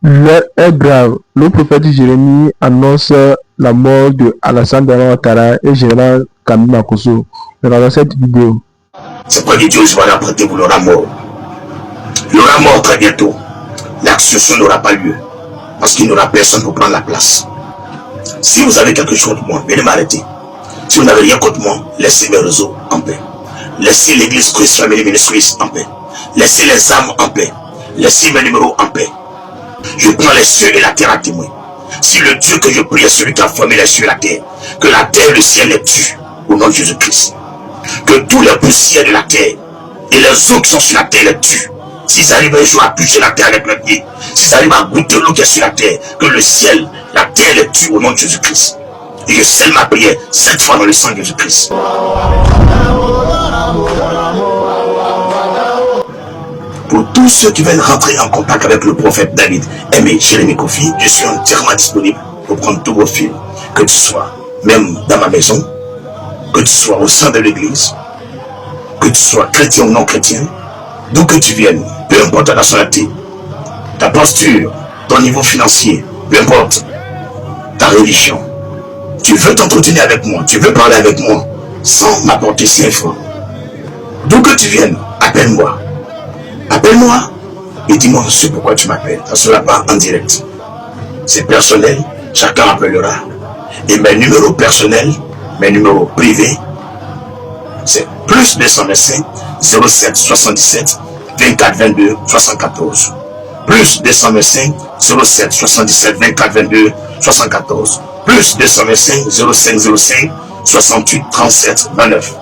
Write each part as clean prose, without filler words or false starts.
L'heure est grave. Le prophète Jérémie annonce la mort de Alassane Ouattara et général Kami Makosso. Regardez cette vidéo. C'est pas du tout, je vais l'apprêter pour l'aura mort. L'aura mort très bientôt. L'accession n'aura pas lieu. Parce qu'il n'y aura personne pour prendre la place. Si vous avez quelque chose contre moi, venez m'arrêter. Si vous n'avez rien contre moi, laissez mes réseaux en paix. Laissez l'église Christ Family Ministries en paix. Laissez les âmes en paix. Laissez mes numéros en paix. Je prends les cieux et la terre à témoin. Si le Dieu que je prie est celui qui a formé les cieux et la terre et le ciel les tue au nom de Jésus-Christ. Que tous les poussières de la terre et les eaux qui sont sur la terre les tuent. S'ils arrivent un jour à toucher la terre avec leurs pieds, s'ils arrivent à goûter l'eau qui est sur la terre, que le ciel, la terre les tue au nom de Jésus-Christ. Et je scelle ma prière 7 fois dans le sang de Jésus-Christ. Pour tous ceux qui veulent rentrer en contact avec le prophète David, Aimé Jérémie Kofi, je suis entièrement disponible pour prendre tous vos fils. Que tu sois même dans ma maison, que tu sois au sein de l'église, que tu sois chrétien ou non chrétien, d'où que tu viennes, peu importe ta nationalité, ta posture, ton niveau financier, peu importe ta religion, tu veux t'entretenir avec moi, tu veux parler avec moi, sans m'apporter 5 francs. D'où que tu viennes, appelle-moi. Appelle-moi et dis-moi ce pourquoi tu m'appelles. Ça ne sera pas en direct. C'est personnel, chacun appellera. Et mes numéros personnels, mes numéros privés, c'est plus 225 07 77 24 22 74. Plus 225 07 77 24 22 74. Plus 225 05 05 68 37 29.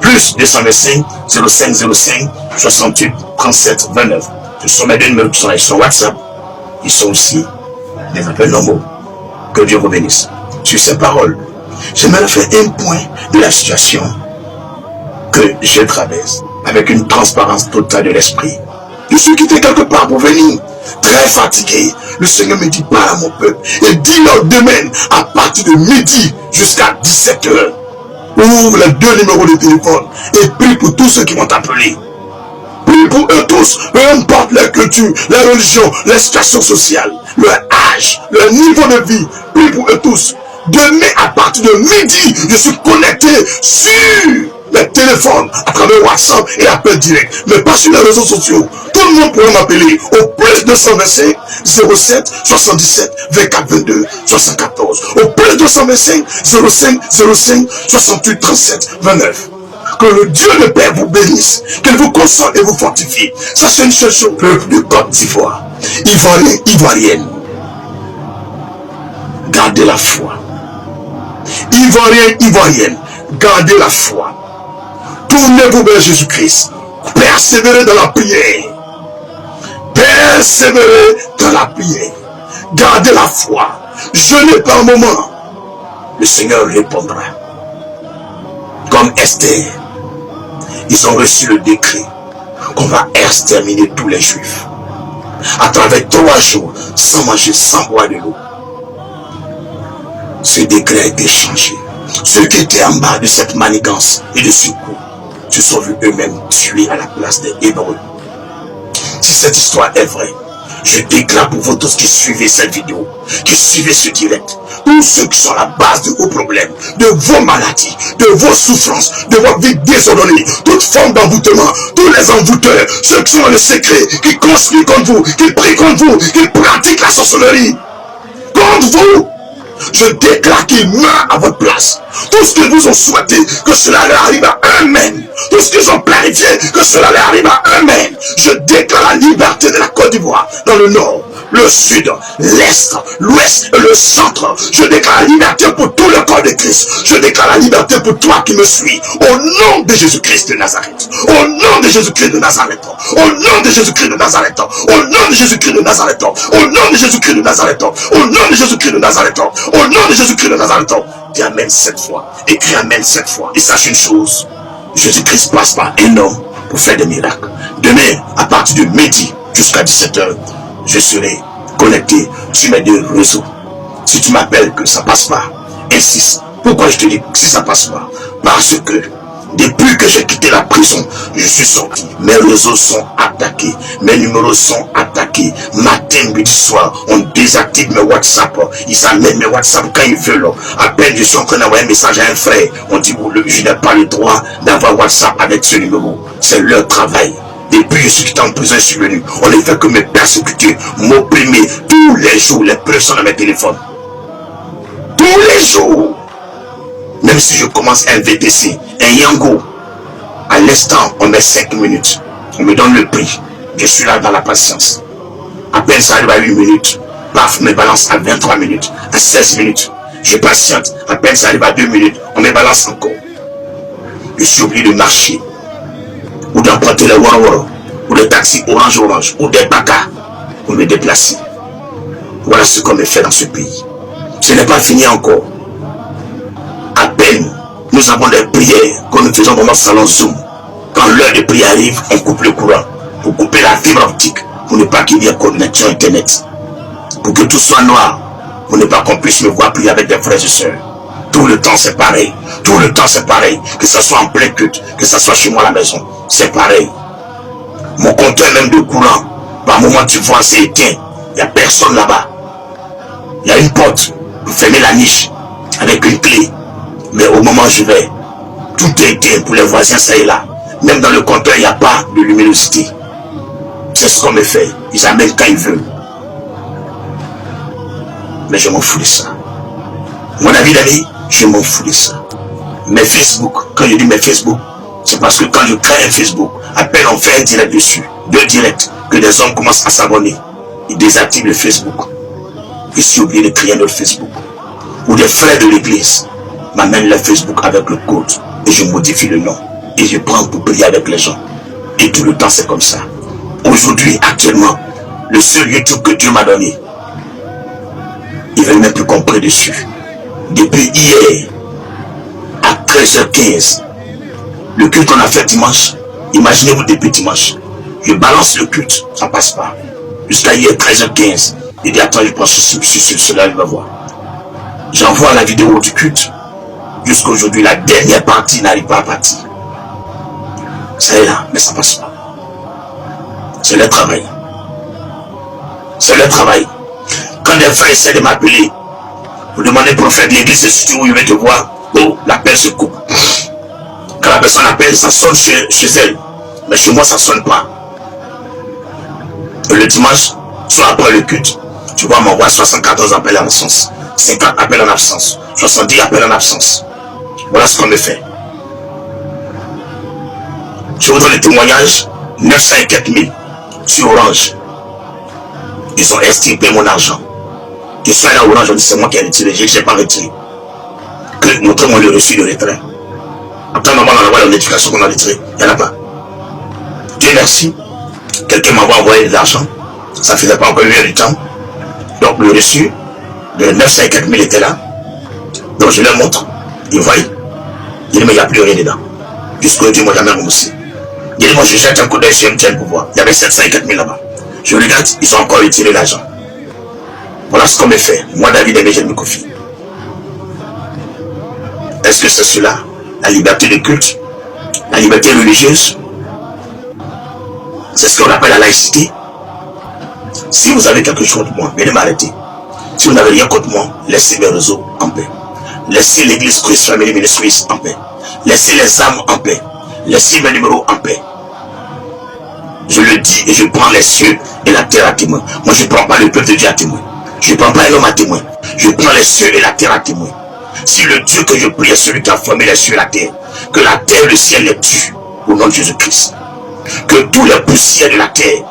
Plus 225 05 05 68 37 29. Ce sont mes deux numéros qui sont là sur WhatsApp. Ils sont aussi des appels normaux. Que Dieu vous bénisse. Sur ces paroles, j'aimerais faire un point de la situation que je traverse avec une transparence totale de l'esprit. Je suis quitté quelque part pour venir, très fatigué. Le Seigneur me dit, parle à mon peuple et dis-leur demain à partir de midi jusqu'à 17h. Ouvre les 2 numéros de téléphone et prie pour tous ceux qui vont t'appeler. Prie pour eux tous, peu importe leur culture, leur religion, leur situation sociale, leur âge, leur niveau de vie. Prie pour eux tous. Demain, à partir de midi, je suis connecté sur les téléphones à travers WhatsApp et appel direct, mais pas sur les réseaux sociaux. Tout le monde pourra m'appeler au plus 225 07 77 24 22 74. Au plus 225 05 05 68 37 29. Que le Dieu de Père vous bénisse, qu'il vous console et vous fortifie. Ça, c'est une seule chose, peuple de Côte d'Ivoire, Ivoirien, Ivoirienne. Gardez la foi. Ivoirien, Ivoirienne, gardez la foi. Tournez-vous vers Jésus-Christ. Persévérez dans la prière. Persévérez dans la prière. Gardez la foi. Jeûnez par moment. Le Seigneur répondra. Comme Esther, ils ont reçu le décret qu'on va exterminer tous les Juifs. À travers 3 jours, sans manger, sans boire de l'eau. Ce décret a été changé. Ceux qui étaient en bas de cette manigance et de ce coup se sont vus eux-mêmes tués à la place des Hébreux. Si cette histoire est vraie, je déclare pour vous tous qui suivez cette vidéo, qui suivez ce direct, tous ceux qui sont à la base de vos problèmes, de vos maladies, de vos souffrances, de votre vie désordonnée, toute forme d'envoûtement, tous les envoûteurs, ceux qui sont dans le secret, qui conspirent contre vous, qui prient contre vous, qui pratiquent la sorcellerie contre vous, je déclare qu'ils meurent à votre place. Tout ce qu'ils vous ont souhaité, que cela leur arrive à eux-mêmes. Tout ce qu'ils ont planifié, que cela leur arrive à eux-mêmes. Je déclare la liberté de la Côte d'Ivoire dans le nord, le sud, l'est, l'ouest et le centre. Je déclare la liberté pour tout le corps de Christ. Je déclare la liberté pour toi qui me suis. Au nom de Jésus-Christ de Nazareth. Au nom de Jésus-Christ de Nazareth. Au nom de Jésus-Christ de Nazareth. Au nom de Jésus-Christ de Nazareth. Au nom de Jésus-Christ de Nazareth. Au nom de Jésus-Christ de Nazareth. Au nom de Jésus-Christ de Nazareth. Dis Amen 7 fois. Écris Amen 7 fois. Et sache une chose. Jésus-Christ passe par un homme pour faire des miracles. Demain, à partir de midi jusqu'à 17h, je serai connecté sur mes 2 réseaux. Si tu m'appelles que ça passe pas, insiste. Pourquoi je te dis que si ça passe pas? Parce que Depuis que j'ai quitté la prison, je suis sorti. Mes réseaux sont attaqués. Mes numéros sont attaqués. Matin, midi, soir, on désactive mes WhatsApp. Ils amènent mes WhatsApp quand ils veulent. À peine je suis en train d'envoyer un message à un frère. On dit, je n'ai pas le droit d'avoir WhatsApp avec ce numéro. C'est leur travail. Depuis que je suis quitté en prison, je suis venu. On ne fait que me persécuter, m'opprimer. Tous les jours, les pressions dans mes téléphones. Tous les jours. Même si je commence un VTC, un Yango, à l'instant, on met 5 minutes. On me donne le prix. Je suis là dans la patience. À peine ça arrive à 8 minutes. Paf, on me balance à 23 minutes, à 16 minutes. Je patiente. À peine ça arrive à 2 minutes, on me balance encore. Je suis obligé de marcher. Ou d'emprunter les Waro, ou des taxis orange, ou des Baka pour me déplacer. Voilà ce qu'on me fait dans ce pays. Ce n'est pas fini encore. À peine, nous avons des prières que nous faisons dans notre salon Zoom. Quand l'heure de prière arrive, on coupe le courant pour couper la fibre optique, pour ne pas qu'il y ait connexion Internet. Pour que tout soit noir, pour ne pas qu'on puisse me voir prier avec des frères et sœurs. Tout le temps c'est pareil. Tout le temps c'est pareil. Que ce soit en plein culte, que ce soit chez moi à la maison, c'est pareil. Mon compteur même de courant, par moment tu vois, c'est éteint. Il n'y a personne là-bas. Il y a une porte pour fermer la niche avec une clé. Mais au moment où je vais, tout est éteint pour les voisins, ça est là. Même dans le compteur, il n'y a pas de luminosité. C'est ce qu'on me fait. Ils amènent quand ils veulent. Mais je m'en fous de ça. Mon avis d'amis, je m'en fous de ça. Mes Facebook, quand je dis mes Facebook, c'est parce que quand je crée un Facebook, à peine on fait un direct dessus, 2 directs, que des hommes commencent à s'abonner. Ils désactivent le Facebook. Je suis obligé de créer un autre Facebook. Ou des frères de l'église m'amènent le Facebook avec le code et je modifie le nom et je prends pour prier avec les gens. Et tout le temps c'est comme ça. Aujourd'hui, actuellement, le seul YouTube que Dieu m'a donné, ils ne veulent même plus qu'on prie dessus. Depuis hier, à 13h15, le culte qu'on a fait dimanche, imaginez-vous depuis dimanche, je balance le culte, ça ne passe pas. Jusqu'à hier, 13h15, il dit attends, je prends cela, il va voir. J'envoie la vidéo du culte. Jusqu'à aujourd'hui, la dernière partie n'arrive pas à partir. Ça est là, mais ça ne passe pas. C'est le travail. C'est le travail. Quand des frères essaient de m'appeler, vous demandez au prophète de l'église, c'est où il veut te voir. Oh, l'appel se coupe. Quand la personne appelle, ça sonne chez elle. Mais chez moi, ça ne sonne pas. Et le dimanche, soit après le culte, tu vois, m'envoie 74 appels en absence, 50 appels en absence, 70 appels en absence. Voilà ce qu'on me fait. Je vous donne les témoignages, 900 et quelques mille sur Orange. Ils ont extirpé mon argent. Je suis allé à Orange, c'est moi qui ai retiré, je n'ai pas retiré. Que montrez-moi le reçu de retrait. Après, maman, on envoie la notification qu'on a retiré. Il n'y en a pas. Dieu merci. Quelqu'un m'a envoyé de l'argent. Ça ne faisait pas encore une heure du temps. Donc le reçu de 900 et quelques mille était là. Donc je leur montre. Ils voient. Il dit mais il n'y a plus rien dedans. Jusqu'au Dieu m'a jamais remboursé. Il dit moi je jette un coup d'œil sur MTN pour voir. Il y avait 700 et quelques mille là-bas. Je regarde, ils ont encore retiré l'argent. Voilà ce qu'on me fait. Moi David aimé, je me confie. Est-ce que c'est cela? La liberté de culte? La liberté religieuse? C'est ce qu'on appelle la laïcité. Si vous avez quelque chose contre moi, venez m'arrêter. Si vous n'avez rien contre moi, laissez mes réseaux en paix. Laissez l'église Christ Family Ministries en paix. Laissez les âmes en paix. Laissez mes numéros en paix. Je le dis et je prends les cieux et la terre à témoin. Moi je ne prends pas le peuple de Dieu à témoin. Je ne prends pas un homme à témoin. Je prends les cieux et la terre à témoin. Si le Dieu que je prie est celui qui a formé les cieux et la terre, que la terre et le ciel les tuent au nom de Jésus-Christ. Que tous les poussières de la terre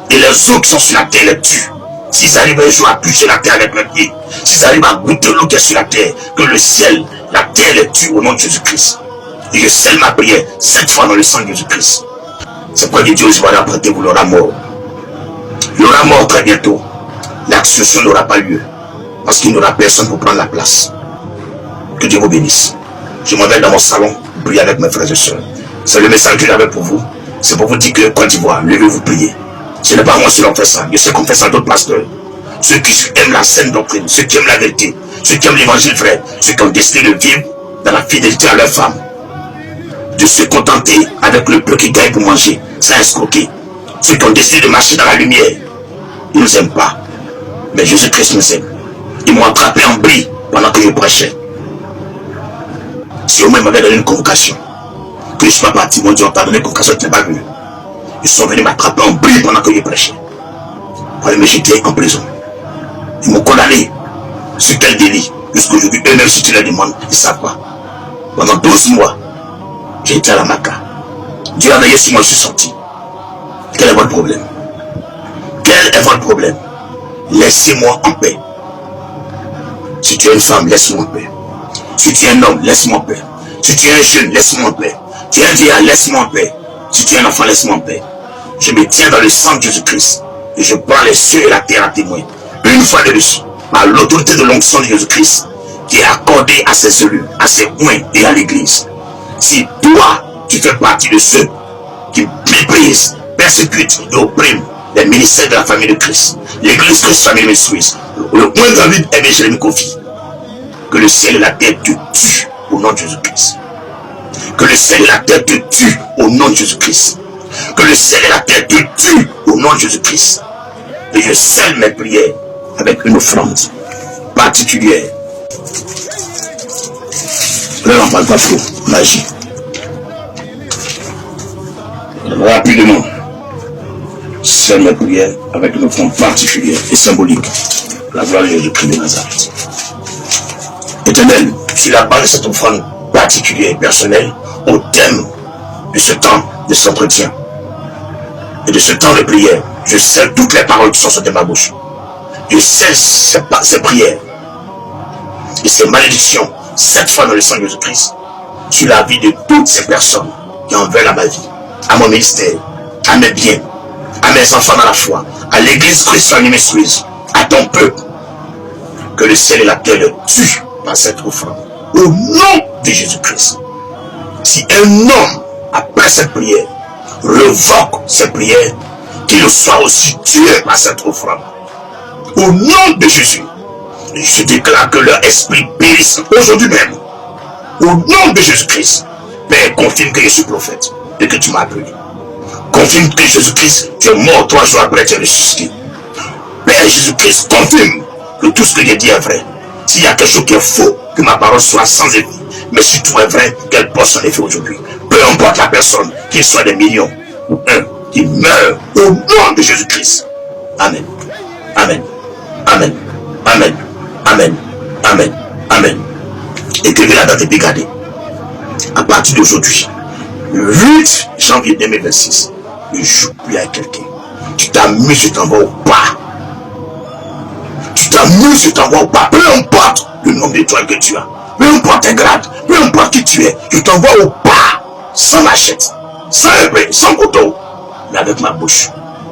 et les eaux qui sont sur la terre les tuent. S'ils arrivent un jour à toucher la terre avec leurs pieds, s'ils arrivent à goûter l'eau qui est sur la terre, que le ciel, la terre les tue au nom de Jésus-Christ. Et je scelle ma prière 7 fois dans le sang de Jésus-Christ. C'est pourquoi Dieu va apprêter vous l'aura mort. Il aura mort très bientôt. L'accession n'aura pas lieu. Parce qu'il n'y aura personne pour prendre la place. Que Dieu vous bénisse. Je m'en vais dans mon salon, prier avec mes frères et sœurs. C'est le message que j'avais pour vous. C'est pour vous dire que Côte d'Ivoire, levez-vous prier. Ce n'est pas moi seul qui fait ça. Je sais qu'on fait ça d'autres pasteurs. Ceux qui aiment la saine doctrine, ceux qui aiment la vérité, ceux qui aiment l'évangile vrai, ceux qui ont décidé de vivre dans la fidélité à leur femme. de se contenter avec le peu qu'ils gagnent pour manger, sans escroquer. Ceux qui ont décidé de marcher dans la lumière, ils ne nous aiment pas. Mais Jésus-Christ nous aime. Ils m'ont attrapé en bris pendant que je prêchais. Si au moins ils m'avaient donné une convocation, que je ne suis pas parti, mon Dieu, on t'a donné une convocation, tu n'es pas venu. Ils sont venus m'attraper en bris pendant que je prêchais. Pour aller me jeter en prison. Ils m'ont condamné. Sur quel délit? Jusqu'aujourd'hui, eux-mêmes, si tu leur demandes, ils ne savent pas. Pendant 12 mois, j'ai été à la Maca. Dieu a veillé sur moi, je suis sorti. Quel est votre problème? Quel est votre problème? Laissez-moi en paix. Si tu es une femme, laisse-moi en paix. Si tu es un homme, laisse-moi en paix. Si tu es un jeune, laisse-moi en paix. Tu es un vieillard, laisse-moi en paix. Si tu es un enfant, laisse-moi en paix. Je me tiens dans le sang de Jésus-Christ. Et je prends les cieux et la terre à témoin. Une fois de plus, par l'autorité de l'onction de Jésus-Christ, qui est accordée à ses élus, à ses oints et à l'église. Si toi, tu fais partie de ceux qui méprisent, persécutent et oppriment les ministères de la famille de Christ, l'église Christ Family Ministries, le point David Aimé Jérémie Kofi, que le ciel et la terre te tuent au nom de Jésus-Christ. Que le ciel et la terre te tuent au nom de Jésus-Christ. Que le ciel et la terre te tuent au nom de Jésus-Christ. Et je scelle mes prières avec une offrande particulière. Là, on ne parle pas trop, on agit. Rapidement, scelle mes prières avec une offrande particulière et symbolique. La gloire de Jésus-Christ de Nazareth. Éternel, sur la base de cette offrande particulière et personnelle, au thème de ce temps de cet entretien et de ce temps de prière, je scelle toutes les paroles qui sont sorties de ma bouche. Je scelle ces prières et ces malédictions, cette fois dans le sang de Jésus-Christ, sur la vie de toutes ces personnes qui en veulent à ma vie, à mon ministère, à mes biens, à mes enfants dans la foi, à l'église Christ Family Ministries, à ton peuple. Que le ciel et la terre le tuent par cette offrande. Au nom de Jésus-Christ. Si un homme, après cette prière, revoque cette prière, qu'il soit aussi tué par cette offrande. Au nom de Jésus, je déclare que leur esprit périsse aujourd'hui même. Au nom de Jésus-Christ, Père, confirme que je suis prophète et que tu m'as appelé. Confirme que Jésus-Christ, tu es mort 3 jours après, tu es ressuscité. Père Jésus-Christ, confirme que tout ce que j'ai dit est vrai. S'il y a quelque chose qui est faux, que ma parole soit sans effet. Mais si tout est vrai, qu'elle porte son effet aujourd'hui. Peu importe la personne, qu'il soit des millions ou un, qui meurt au nom de Jésus-Christ. Amen. Amen. Amen. Amen. Amen. Amen. Amen. Écrivez la date et puis gardez. À partir d'aujourd'hui, le 8 janvier 2026, ne joue plus avec quelqu'un. Tu t'amuses, tu t'envoies au pas. Tu t'amuses, tu t'envoies au pas. Peu importe le nombre d'étoiles que tu as. Peu importe tes grades. Peu importe qui tu es. Tu t'envoies au pas. Sans machette. Sans épée. Sans couteau. Mais avec ma bouche.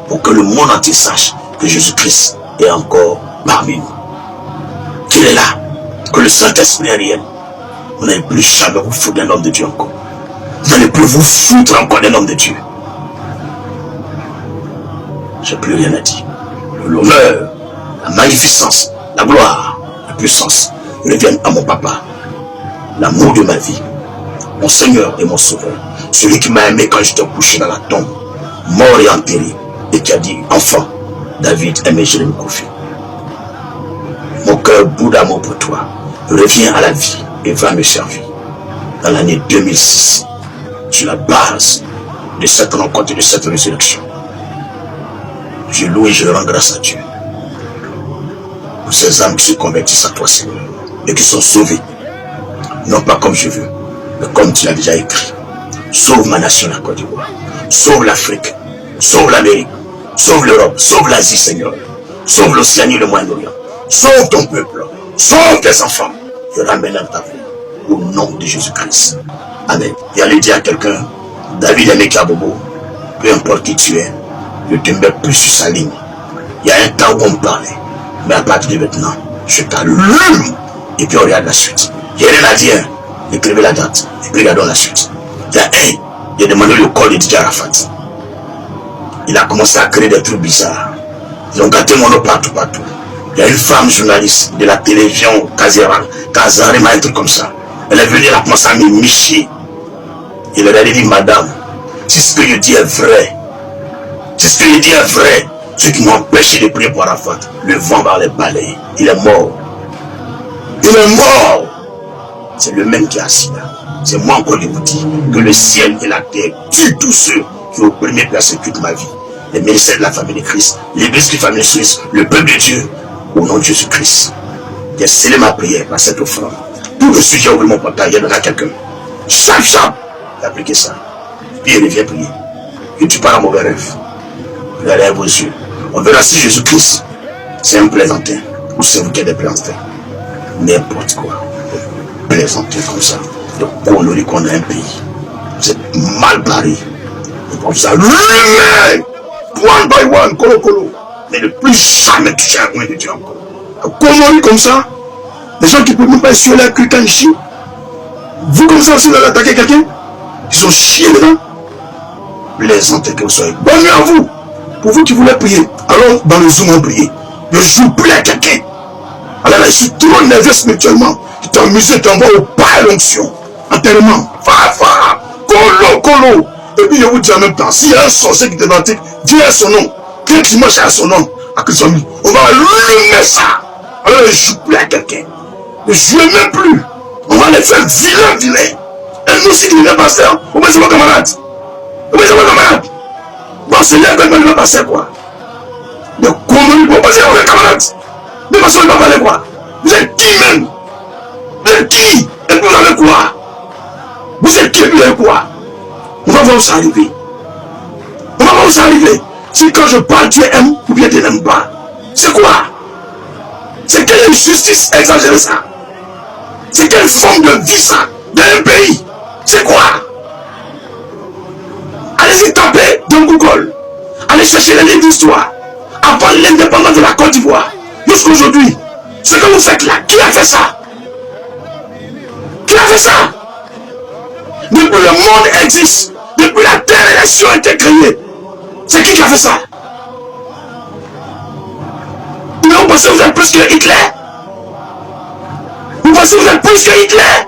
Pour que le monde entier sache que Jésus-Christ est encore parmi nous. Qu'il est là. Que le Saint-Esprit est réel. Vous n'allez plus jamais vous foutre d'un homme de Dieu encore. Vous n'allez plus vous foutre encore d'un homme de Dieu. Je n'ai plus rien à dire. L'honneur, la magnificence, la gloire, la puissance reviennent à mon papa. L'amour de ma vie, mon Seigneur et mon Sauveur. Celui qui m'a aimé quand j'étais couché dans la tombe, mort et enterré, et qui a dit, enfant, David Aimé Jérémie Kofi. Mon cœur bout d'amour pour toi. Reviens à la vie et va me servir. Dans l'année 2006, sur la base de cette rencontre et de cette résurrection, je loue et je rends grâce à Dieu pour ces âmes qui se convertissent à toi, Seigneur, et qui sont sauvées, non pas comme je veux, mais comme tu l'as déjà écrit. Sauve ma nation, la Côte d'Ivoire. Sauve l'Afrique. Sauve l'Amérique. Sauve l'Europe. Sauve l'Asie, Seigneur. Sauve l'Océanie, le Moyen-Orient. Sauve ton peuple. Sauve tes enfants. Je ramène à ta vie. Au nom de Jésus-Christ. Amen. Et allez dire à quelqu'un, David Aimé Kabobo, peu importe qui tu es, je ne te mets plus sur sa ligne. Il y a un temps où on me parlait. Mais à partir de maintenant, je t'allume. Et puis on regarde la suite. Il n'y a rien à dire. Écrivez la date. Et puis regardons la suite. Il a demandé le corps de Didier Arafat. Il a commencé à créer des trucs bizarres. Ils ont gâté mon nom partout. Il y a une femme journaliste de la télévision Kazarema, un truc comme ça. Elle est venue, elle a commencé à me micher. Il leur a dit, madame, si ce que je dis est vrai, si ce que je dis est vrai, ceux qui m'ont empêché de prier pour Arafat, le vent va les balayer. Il est mort. Il est mort. C'est le même qui est assis là. C'est moi encore qui vous dis que le ciel et la terre tuent tous ceux qui ont opprimé placé toute ma vie. Les ministères de la famille de Christ, l'église qui famille de Christ, le peuple de Dieu, au nom de Jésus-Christ. J'ai scellé ma prière par cette offrande. Tout le sujet ouvre mon portail, il y en aura quelqu'un. Chap, j'ai appliqué ça. Puis il revient prier. Et tu pars en mauvais rêve. Regardez vos yeux. On verra si Jésus-Christ, c'est un plaisantin ou c'est vous qui êtes des plaisantins. N'importe quoi. Plaisanter comme ça. De conneries qu'on a un pays. Vous êtes mal barré. Et comme ça, lui-même, one by one, colo. Mais ne plus jamais toucher à coin de Dieu encore. Conneries comme ça. Des gens qui ne peuvent même pas essuyer la quelqu'un ici. Vous comme ça, si vous allez attaquer quelqu'un, ils ont chié dedans. Plaisanter que vous soyez. Bonne nuit à vous. Pour vous qui voulez prier, allons dans le Zoom en prier. Ne joue plus à quelqu'un. Alors là, je suis trop nerveux spirituellement. Tu t'amuses, t'envoies au pas l'onction. Enterrement. Fa. Colo. Et puis je vous dis en même temps, s'il y a un sorcier qui te pratique, dis à son nom. Quelqu'un qui mange à son nom, à que son nom, on va allumer ça. Alors ne joue plus à quelqu'un. Ne jouez même plus. On va les faire vilain. Et nous aussi qui venons passer, on va se voir camarade. Bon, c'est là qu'on va passer quoi. De conneries pour passer avec camarades. De façon, il va parler quoi. Vous êtes qui même? Vous êtes qui? Et vous avez quoi? Vous êtes qui et vous avez quoi? On va voir où ça arriver. Si quand je parle, tu aimes ou bien tu n'aimes pas. C'est quoi? C'est quelle justice exagérée ça? C'est quelle forme de vie ça? D'un pays? C'est quoi? Allez-y taper dans Google. Allez chercher les livres d'histoire. Avant l'indépendance de la Côte d'Ivoire. Jusqu'aujourd'hui. Ce que vous faites là, qui a fait ça? Qui a fait ça? Depuis le monde existe. Depuis la terre et les cieux ont été créés. C'est qui a fait ça? Mais vous pensez que vous êtes plus que Hitler? Vous pensez que vous êtes plus que Hitler?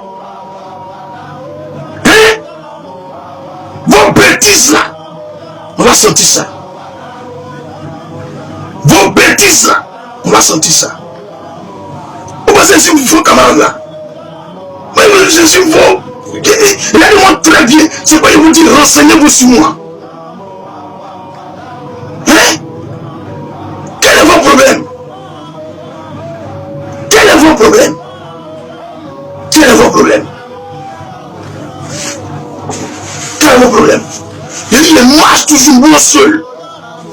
Hein? Vos bêtises là, on va sentir ça. Vos bêtises là, on va sentir ça. Vous pensez que c'est vos camarades là? Mais je suis vos. Regardez-moi très bien. C'est quoi il vous dit? Renseignez-vous sur moi. Hein? Quel est votre problème? Quel est votre problème? Quel est votre problème? Quel est votre problème? Il marche toujours moi seul.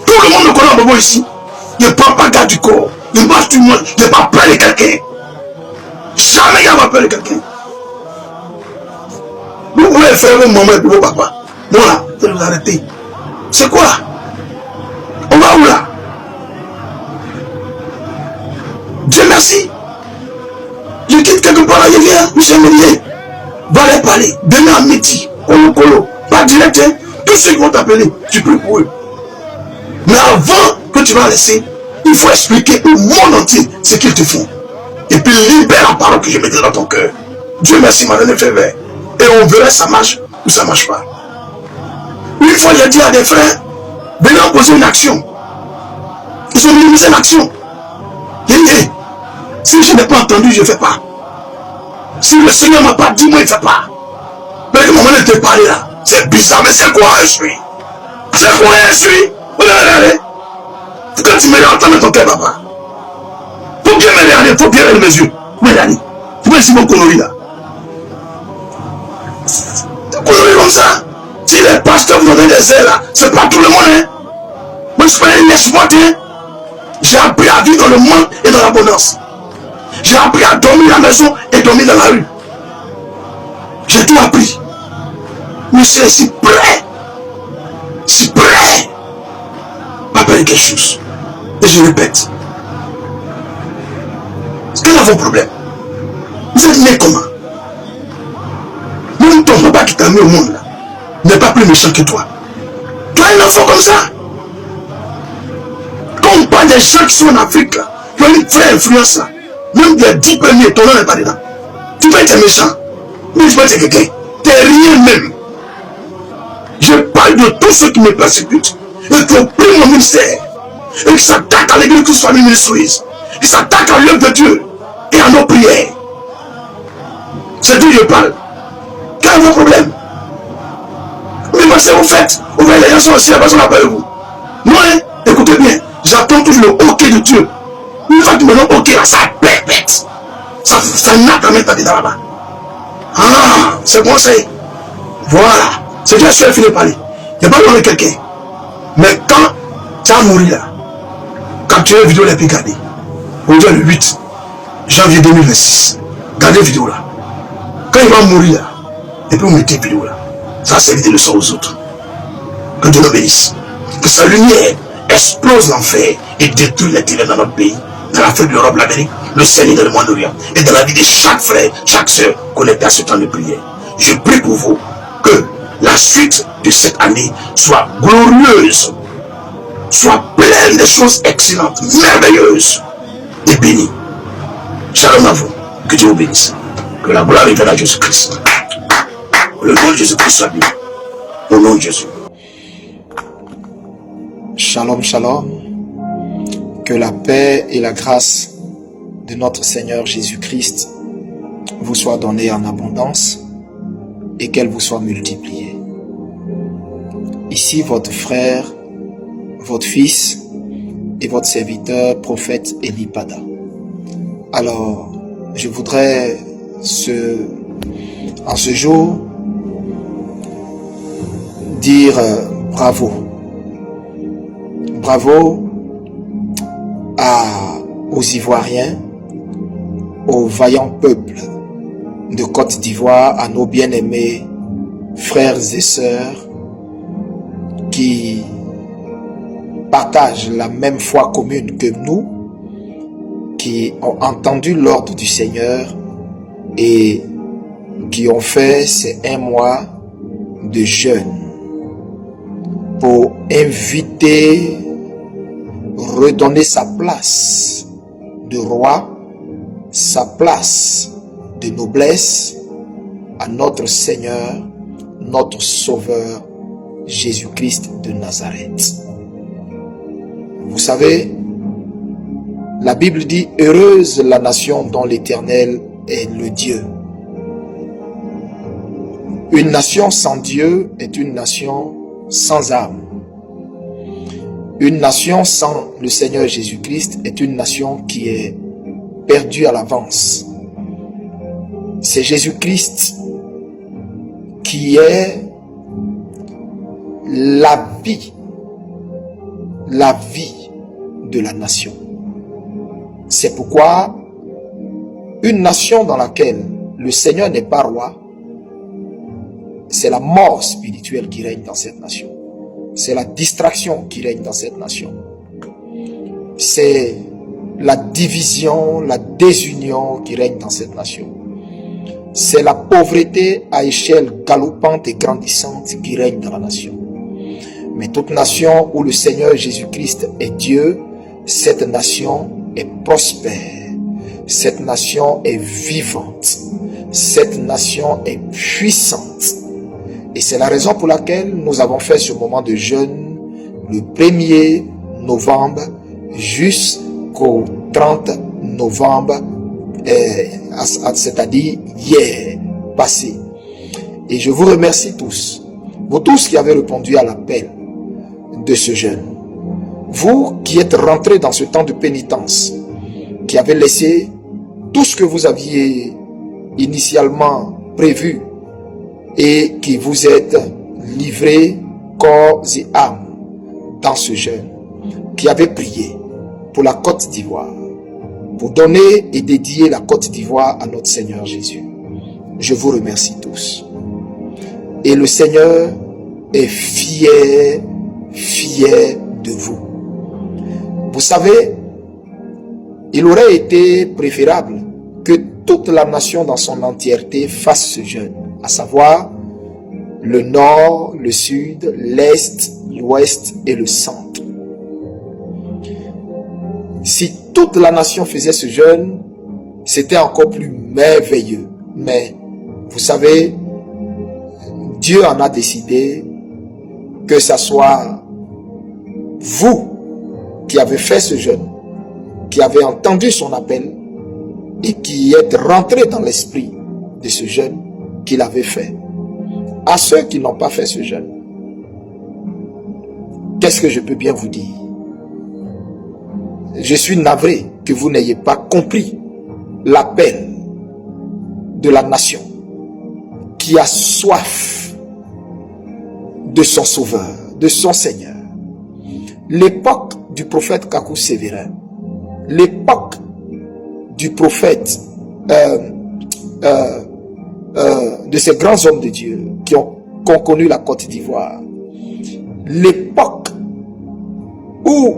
Tout le monde me connaît en Bobo ici. Il ne prend pas garde du corps. Il marche tout le monde. Il n'a pas peur de quelqu'un. Jamais il n'a pas peur de quelqu'un. Vous pouvez faire vos mamans et vos papas. Moi là, je vais vous arrêter. C'est quoi? On va où là? Dieu merci. Je quitte quelque part là, je viens, Michel Mélier. Va aller parler. Demain à midi. Colo. Pas direct, hein. Tous ceux qui vont t'appeler, tu pries pour eux. Mais avant que tu vas laisser, il faut expliquer au monde entier ce qu'ils te font. Et puis libère la parole que je mettrai dans ton cœur. Dieu merci, m'a donné feu vert. Et on verra ça marche ou ça marche pas. Une fois, j'ai dit à des frères, venez poser une action. Ils ont minimisé l'action. J'ai dit, si je n'ai pas entendu, je ne fais pas. Si le Seigneur ne m'a pas dit, moi, il ne fait pas. Mais le moment de te parler là, c'est bizarre, mais c'est quoi je suis? C'est quoi je suis? Regardez. Quand tu me regardes, entends ton cœur, papa. Faut bien me regarder, faut bien regarder mes yeux. Regardez. Tu vois ici mon connerie là. Connerie comme ça. Si les pasteurs vous donnent des ailes là, c'est pas tout le monde, hein. Moi je connais l'espoir, hein. J'ai appris à vivre dans le monde et dans l'abondance. J'ai appris à dormir à la maison et dormir dans la rue. J'ai tout appris. Mais je suis si prêt. Si prêt. Pas peur de quelque chose. Et je répète. Quel est vos problèmes? Vous êtes né comment? Même ton papa qui t'a mis au monde là n'est pas plus méchant que toi. Toi, un enfant comme ça. Quand on parle des gens qui sont en Afrique là, qui ont une vraie influence là, même des 10 premiers, ton nom n'est pas dedans. Tu peux être méchant, mais tu peux être quelqu'un. T'es rien même. Je parle de tous ceux qui me persécutent et qui ont pris mon ministère et qui s'attaquent à l'église, que ce soit ministries, qui s'attaquent à l'œuvre de Dieu et à nos prières. C'est Dieu que je parle. Quel est vos problèmes? Mais parce que vous faites, vous voyez, les gens sont aussi, la personne n'a pas eu vous. Moi, hein, écoutez bien, j'attends toujours le OK de Dieu. Une fois que maintenant OK là, ça pète. Ça n'a quand même pas dit là-bas. Ah, c'est bon, c'est. Voilà. C'est Dieu seul qui finit par lui. Il n'y a pas besoin de quelqu'un. Mais quand tu as mouru là, capturez la vidéo, les puis gardez. Aujourd'hui, le 8 janvier 2026. Gardez la vidéo là. Quand il va mourir là, et puis vous mettez la vidéo là. Ça, c'est des leçons aux autres. Que Dieu nous bénisse. Que sa lumière explose l'enfer et détruit les ténèbres dans notre pays, dans l'Afrique, l'Europe, l'Amérique, le Seigneur dans le Moyen-Orient et dans la vie de chaque frère, chaque soeur connecté à ce temps de prière. Je prie pour vous que la suite de cette année soit glorieuse, soit pleine de choses excellentes, merveilleuses et bénies. Shalom à vous. Que Dieu vous bénisse. Que la gloire revienne à Jésus-Christ. Le nom de Jésus-Christ soit béni. Au nom de Jésus. Shalom, shalom. Que la paix et la grâce de notre Seigneur Jésus-Christ vous soient données en abondance et qu'elle vous soit multipliée. Ici votre frère, votre fils et votre serviteur, prophète Eli Pada. Alors, je voudrais en ce jour dire bravo. Bravo aux Ivoiriens, au vaillant peuple de Côte d'Ivoire, à nos bien-aimés frères et sœurs qui partagent la même foi commune que nous, qui ont entendu l'ordre du Seigneur et qui ont fait ces 1 mois de jeûne pour inviter, redonner sa place de roi, sa place de noblesse à notre Seigneur, notre Sauveur, Jésus-Christ de Nazareth. Vous savez, la Bible dit « Heureuse la nation dont l'Éternel est le Dieu ». Une nation sans Dieu est une nation sans âme. Une nation sans le Seigneur Jésus-Christ est une nation qui est perdue à l'avance. C'est Jésus-Christ qui est la vie de la nation. C'est pourquoi une nation dans laquelle le Seigneur n'est pas roi, c'est la mort spirituelle qui règne dans cette nation. C'est la distraction qui règne dans cette nation. C'est la division, la désunion qui règne dans cette nation. C'est la pauvreté à échelle galopante et grandissante qui règne dans la nation. Mais toute nation où le Seigneur Jésus-Christ est Dieu, cette nation est prospère. Cette nation est vivante. Cette nation est puissante. Et c'est la raison pour laquelle nous avons fait ce moment de jeûne le 1er novembre jusqu'au 30 novembre, c'est-à-dire hier passé. Et je vous remercie tous, vous tous qui avez répondu à l'appel de ce jeûne. Vous qui êtes rentrés dans ce temps de pénitence, qui avez laissé tout ce que vous aviez initialement prévu et qui vous êtes livrés corps et âme dans ce jeûne, qui avez prié pour la Côte d'Ivoire, pour donner et dédier la Côte d'Ivoire à notre Seigneur Jésus. Je vous remercie tous. Et le Seigneur est fier de vous. Vous savez, il aurait été préférable que toute la nation dans son entièreté fasse ce jeûne, à savoir le nord, le sud, l'est, l'ouest et le centre. Si toute la nation faisait ce jeûne, c'était encore plus merveilleux. Mais vous savez, Dieu en a décidé que ça soit vous qui avez fait ce jeûne, qui avez entendu son appel et qui êtes rentré dans l'esprit de ce jeûne qu'il avait fait. À ceux qui n'ont pas fait ce jeûne, qu'est-ce que je peux bien vous dire? Je suis navré que vous n'ayez pas compris l'appel de la nation qui a soif de son sauveur, de son Seigneur. L'époque du prophète Kakou Sévérin, l'époque du prophète, de ces grands hommes de Dieu qui ont connu la Côte d'Ivoire, l'époque où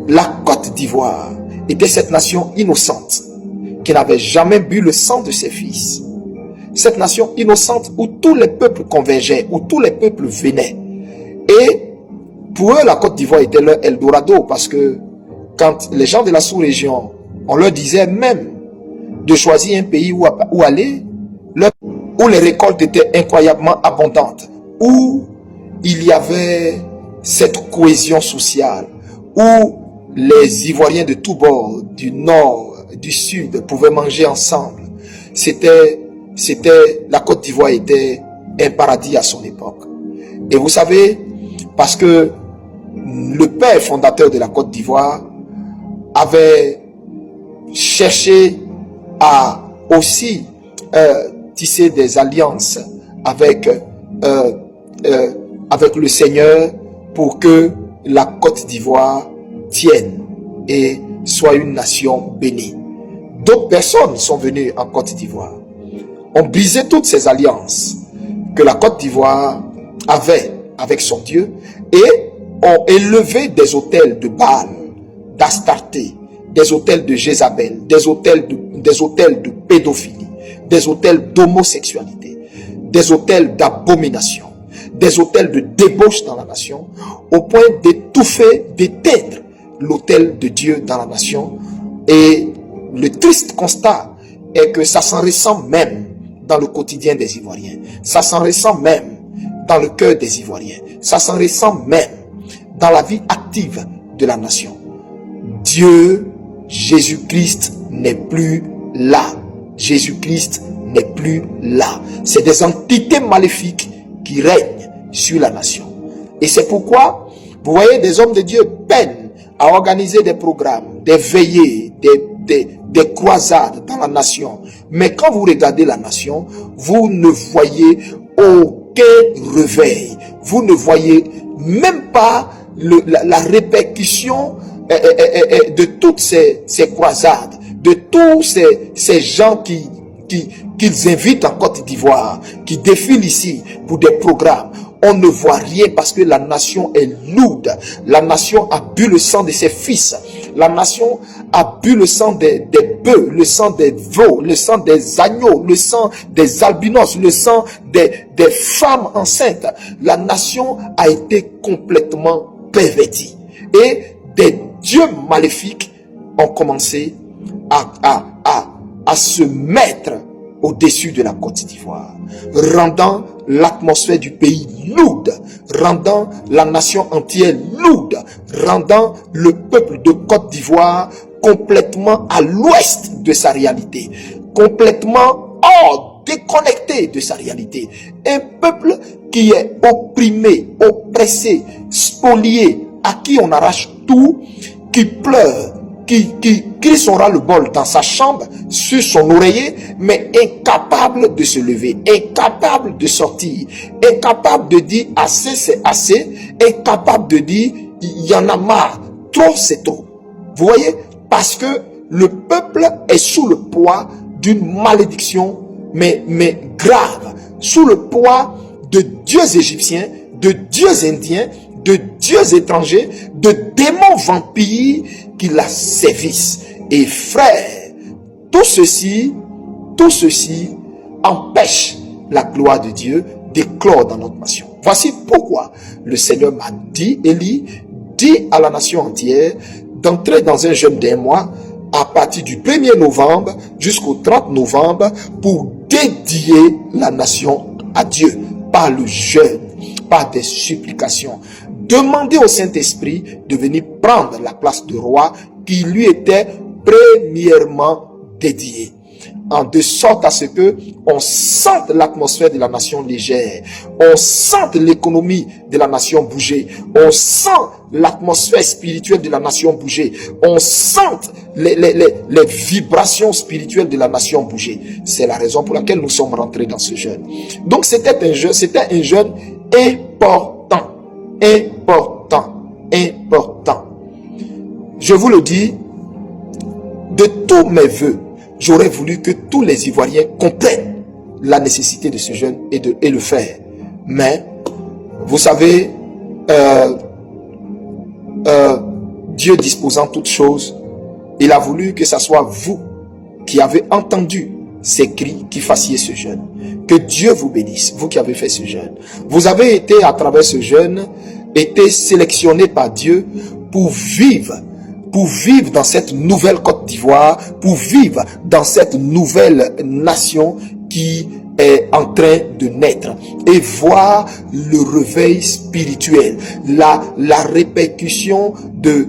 la Côte d'Ivoire était cette nation innocente qui n'avait jamais bu le sang de ses fils, cette nation innocente où tous les peuples convergeaient, où tous les peuples venaient. Et pour eux, la Côte d'Ivoire était leur Eldorado, parce que quand les gens de la sous-région, on leur disait même de choisir un pays où aller, où les récoltes étaient incroyablement abondantes, où il y avait cette cohésion sociale, où les Ivoiriens de tous bords, du nord, du sud, pouvaient manger ensemble. La Côte d'Ivoire était un paradis à son époque. Et vous savez, parce que le père fondateur de la Côte d'Ivoire avait cherché à aussi tisser des alliances avec le Seigneur pour que la Côte d'Ivoire tienne et soit une nation bénie. D'autres personnes sont venues en Côte d'Ivoire, ont brisé toutes ces alliances que la Côte d'Ivoire avait avec son Dieu et ont élevé des autels de Baal, d'Astarté, des autels de Jézabel, des autels de pédophilie, des autels d'homosexualité, des autels d'abomination, des autels de débauche dans la nation, au point d'étouffer, d'éteindre l'autel de Dieu dans la nation. Et le triste constat est que ça s'en ressent même dans le quotidien des Ivoiriens. Ça s'en ressent même dans le cœur des Ivoiriens. Ça s'en ressent même dans la vie active de la nation. Dieu, Jésus-Christ n'est plus là. Jésus-Christ n'est plus là. C'est des entités maléfiques qui règnent sur la nation. Et c'est pourquoi, vous voyez, des hommes de Dieu peinent à organiser des programmes, des veillées, des croisades dans la nation. Mais quand vous regardez la nation, vous ne voyez aucun réveil. Vous ne voyez même pas la répercussion de toutes ces croisades, de tous ces gens qu'ils invitent en Côte d'Ivoire, qui défilent ici pour des programmes. On ne voit rien parce que la nation est lourde. La nation a bu le sang de ses fils. La nation a bu le sang des bœufs, le sang des veaux, le sang des agneaux, le sang des albinos, le sang des femmes enceintes. La nation a été complètement pervertie. Et des dieux maléfiques ont commencé à se mettre au-dessus de la Côte d'Ivoire, rendant l'atmosphère du pays lourde, rendant la nation entière lourde, rendant le peuple de Côte d'Ivoire complètement à l'ouest de sa réalité, complètement hors, déconnecté de sa réalité. Un peuple qui est opprimé, oppressé, spolié, à qui on arrache tout, qui pleure, qui crie son ras-le-bol dans sa chambre, sur son oreiller, mais incapable de se lever, incapable de sortir, incapable de dire assez c'est assez, incapable de dire il y en a marre, trop c'est trop. Vous voyez, parce que le peuple est sous le poids d'une malédiction, mais grave, sous le poids de dieux égyptiens, de dieux indiens, de dieux étrangers, de démons vampires qui la sévissent. Et frère, tout ceci empêche la gloire de Dieu d'éclore dans notre nation. Voici pourquoi le Seigneur m'a dit, Élie, dit à la nation entière d'entrer dans un jeûne d'un mois à partir du 1er novembre jusqu'au 30 novembre pour dédier la nation à Dieu par le jeûne. par des supplications. Demandez au Saint-Esprit de venir prendre la place de roi qui lui était premièrement dédiée. En de sorte à ce que on sente l'atmosphère de la nation légère, on sente l'économie de la nation bouger, on sent l'atmosphère spirituelle de la nation bouger, on sente les vibrations spirituelles de la nation bouger. C'est la raison pour laquelle nous sommes rentrés dans ce jeûne. Donc c'était un jeûne important, important, important. Je vous le dis, de tous mes voeux, j'aurais voulu que tous les Ivoiriens comprennent la nécessité de ce jeûne et le faire. Mais, vous savez, Dieu disposant toutes choses, il a voulu que ce soit vous qui avez entendu ces cris qui fassiez ce jeûne. Que Dieu vous bénisse, vous qui avez fait ce jeûne. Vous avez été, à travers ce jeûne, été sélectionné par Dieu pour vivre dans cette nouvelle Côte d'Ivoire, pour vivre dans cette nouvelle nation qui est en train de naître et voir le réveil spirituel, la répercussion de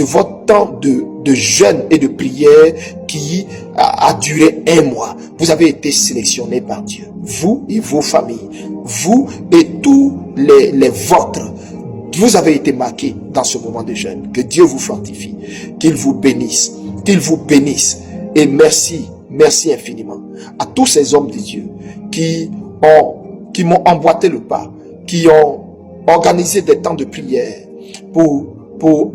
votre temps de jeûne et de prière qui a duré 1 mois. Vous avez été sélectionnés par Dieu, vous et vos familles, vous et tous les vôtres. Vous avez été marqués dans ce moment de jeûne. Que Dieu vous fortifie, qu'il vous bénisse, et merci infiniment à tous ces hommes de Dieu qui m'ont emboîté le pas, qui ont organisé des temps de prière pour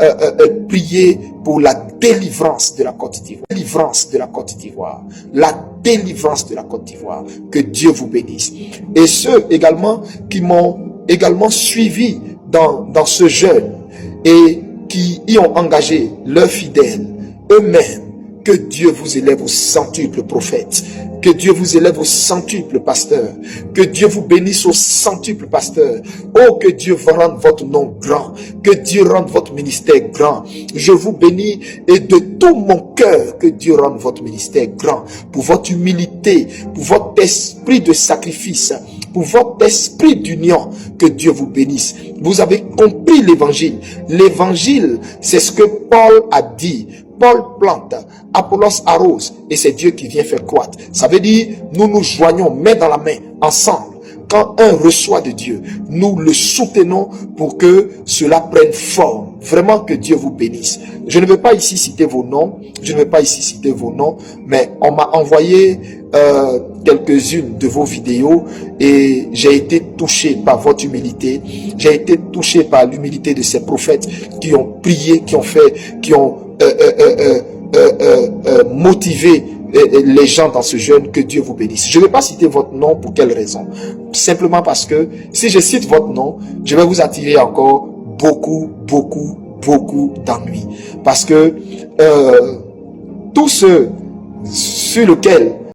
prier pour la délivrance de la Côte d'Ivoire. La délivrance de la Côte d'Ivoire. Que Dieu vous bénisse. Et ceux également qui m'ont également suivi dans ce jeûne et qui y ont engagé leurs fidèles eux-mêmes. Que Dieu vous élève au centuple prophète. Que Dieu vous élève au centuple pasteur. Que Dieu vous bénisse au centuple pasteur. Oh, que Dieu rende votre nom grand. Que Dieu rende votre ministère grand. Je vous bénis et de tout mon cœur, que Dieu rende votre ministère grand. Pour votre humilité, pour votre esprit de sacrifice, pour votre esprit d'union, que Dieu vous bénisse. Vous avez compris l'évangile. L'évangile, c'est ce que Paul a dit. Paul plante, Apollos arrose, et c'est Dieu qui vient faire croître. Ça veut dire, nous nous joignons main dans la main, ensemble. Quand un reçoit de Dieu, nous le soutenons pour que cela prenne forme. Vraiment, que Dieu vous bénisse. Je ne vais pas ici citer vos noms, mais on m'a envoyé quelques-unes de vos vidéos et j'ai été touché par votre humilité. J'ai été touché par l'humilité de ces prophètes qui ont prié, qui ont motivé les gens dans ce jeûne. Que Dieu vous bénisse. Je ne vais pas citer votre nom. Pour quelle raison? Simplement parce que si je cite votre nom, je vais vous attirer encore beaucoup d'ennuis. Parce que tous ceux sur lesquels